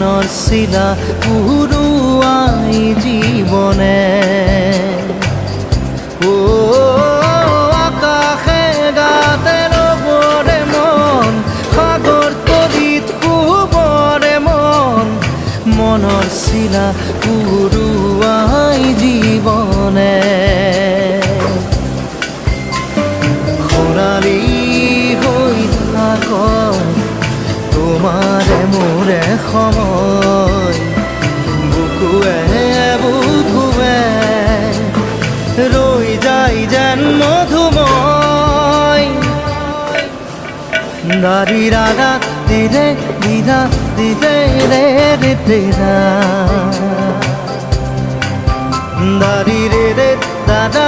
মনৰ চিলা উৰুৱাই জীৱনে আকাশে গাতে ৰবৰে মন সাগৰ তলিত শুবৰে মন মনৰ চিলা উৰুৱাই জীৱনে খৰালি হৈ থাক তোমাৰে মোৰে সময় বুকুৱে বুকুৱে ৰৈ যায় যেন মধুময় দাৰি ৰাগা দিৰে দিদা দিদে ৰে ৰে দিদা দাৰি ৰে ৰে দাদা